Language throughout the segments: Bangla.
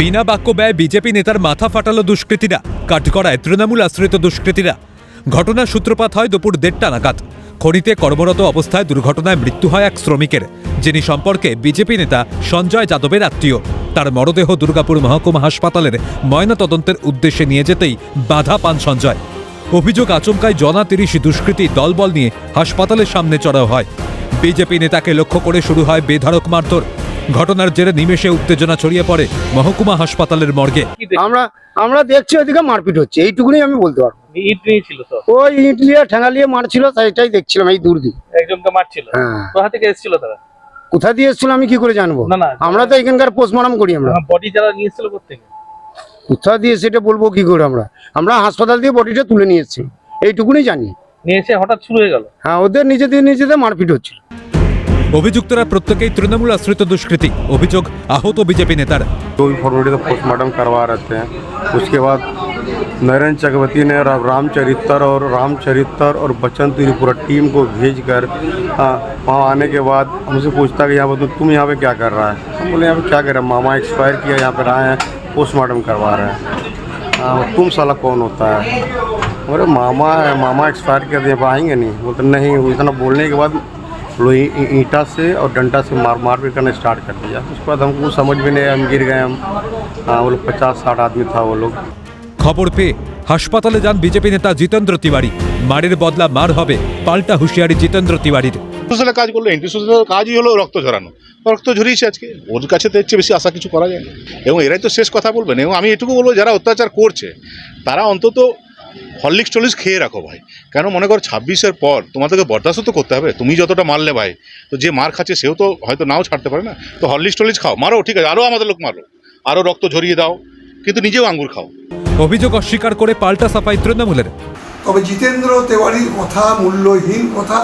বিনা বাক্য ব্যয় বিজেপি নেতার মাথা ফাটালো দুষ্কৃতীরা, কাঠগড়ায় তৃণমূল আশ্রিত দুষ্কৃতীরা। ঘটনার সূত্রপাত হয় দুপুর 1:30 নাগাদ। খনিতে কর্মরত অবস্থায় দুর্ঘটনায় মৃত্যু হয় এক শ্রমিকের, যিনি সম্পর্কে বিজেপি নেতা সঞ্জয় যাদবের আত্মীয়। তার মরদেহ দুর্গাপুর মহকুমা হাসপাতালের ময়নাতদন্তের উদ্দেশ্যে নিয়ে যেতেই বাধা পান সঞ্জয়। অভিযোগ, আচমকায় জনা 30 দুষ্কৃতী দলবল নিয়ে হাসপাতালের সামনে চড়াও হয়। বিজেপি নেতাকে লক্ষ্য করে শুরু হয় বেধড়ক মারধর। ঘটনার জেরে নিমেষে উত্তেজনা ছড়িয়ে পড়ে মহকুমা হাসপাতালের মর্গে। আমরা দেখছি ওইদিকে মারপিট হচ্ছে, এইটুকুনি আমি বলতে পারবো। ইট নিয়েছিল তো, ওই ইট নিয়ে ঠেঙা নিয়ে মারছিল, এটাই দেখছিলাম এই দূর দিয়ে। একজনকে মারছিল, কোথা থেকে এসেছিল তারা? কোথা দিয়ে এসেছিল আমি কি করে জানবো? না, আমরা তো এখানকার পোস্টমর্টম করি। আমরা বডি যারা নিয়েছিল কোথেকে, কোথা দিয়ে সেটা বলবো কি করে? আমরা হাসপাতাল দিয়ে বডিটা তুলে নিয়ে এসেছি, এইটুকুনি জানি। নিয়ে এসে হঠাৎ শুরু হয়ে গেল। হ্যাঁ, ওদের নিজেদের মারপিট হচ্ছিল। অভিযুক্তরা প্রত্যেকেই তৃণমূল আশ্রিত দুষ্কৃতী। অভিযোগ, আহত বিজেপি নেতার। जो भी फॉर्मेलिटी तो पोस्टमार्टम करवा रहे थे, उसके बाद नरेंद्र चक्रवर्ती ने रामचरित्र और बच्चन तुरी पूरा टीम को भेजकर वहाँ आने के बाद हमसे पूछता कि यहाँ पर तुम यहाँ पे क्या कर रहा है। हम बोले यहाँ पे क्या कर रहे हैं, मामा एक्सपायर किया, यहाँ पर आए हैं पोस्टमार्टम करवा रहे हैं। तुम साला कौन होता है? बोले मामा एक्सपायर किया, यहाँ पर आएंगे नहीं। बोलते नहीं। इतना बोलने के बाद लोही ईंटा से और डंडा से मारपीट करना स्टार्ट कर दिया। उसके बाद हमको समझ में नहीं, हम गिर गए। वो लोग 50-60 आदमी था वो लोग। খবর পেয়ে হাসপাতালে যান বিজেপি নেতা জিতেন্দ্র তিওয়ারি। মারের বদলা মার হবে, পাল্টা হুঁশিয়ারি জিতেন্দ্র তিওয়ারির। সোশ্যাল কাজ করলো, সোশ্যাল কাজই হলো রক্ত ঝরানো। রক্ত ঝরিয়েছে আজকে, ওর কাছে তো এর চেয়ে বেশি আশা কিছু করা যায় না। এবং এরাই তো শেষ কথা বলবেন। এবং আমি এটুকু বলবো, যারা অত্যাচার করছে তারা অন্তত হরলিক্স খেয়ে রাখো ভাই। কেন মনে করো 26-এর পর তোমাদেরকে বরদাস্ত তো করতে হবে। তুমি যতটা মারলে ভাই, তো যে মার খাচ্ছে সেও তো হয়তো নাও ছাড়তে পারে না। তো হরলিক্স খাও, মারো, ঠিক আছে, আরও আমাদের লোক মারো, আরও রক্ত ঝরিয়ে দাও, কিন্তু নিজেও আঙ্গুর খাও। অভিযোগ অস্বীকার করে পাল্টা সাফাই তৃণমূলের। তবে জিতেন্দ্র তেওয়ারির কথা মূল্যহীন কথা,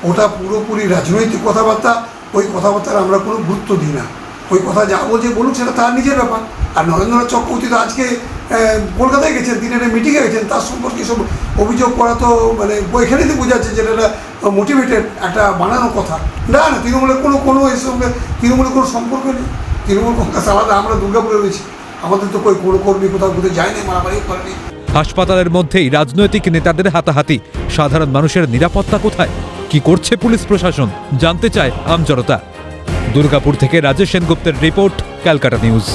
ওটা পুরোপুরি রাজনৈতিক কথাবার্তা। ওই কথাবার্তার আমরা কোনো গুরুত্ব দিই না। ওই কথা যা বলছে বলুক, সেটা তার নিজের ব্যাপার। আর নরেন্দ্রনাথ চক্রবর্তী তো আজকে কলকাতায় গেছেন, দিনের মিটিংয়ে গেছেন, তার সম্পর্কে সব অভিযোগ করা তো এখানেই তো বোঝাচ্ছে যে এটা মোটিভেটেড একটা বানানো কথা। না, তৃণমূলের কোনো এর সঙ্গে তৃণমূলের কোনো সম্পর্ক নেই। তৃণমূল কংগ্রেস আলাদা, আমরা দুর্গাপুরে রয়েছি। আমাদের তো কোনো কর্মী কোথাও যায়নি, মারামারিও করেনি। হাসপাতালের মধ্যেই রাজনৈতিক নেতাদের হাতাহাতি। সাধারণ মানুষের নিরাপত্তা কোথায়? কি করছে পুলিশ প্রশাসন? জানতে চায় আমজনতা। দুর্গাপুর থেকে রাজেশ সেনগুপ্তের রিপোর্ট, ক্যালকাটা নিউজ।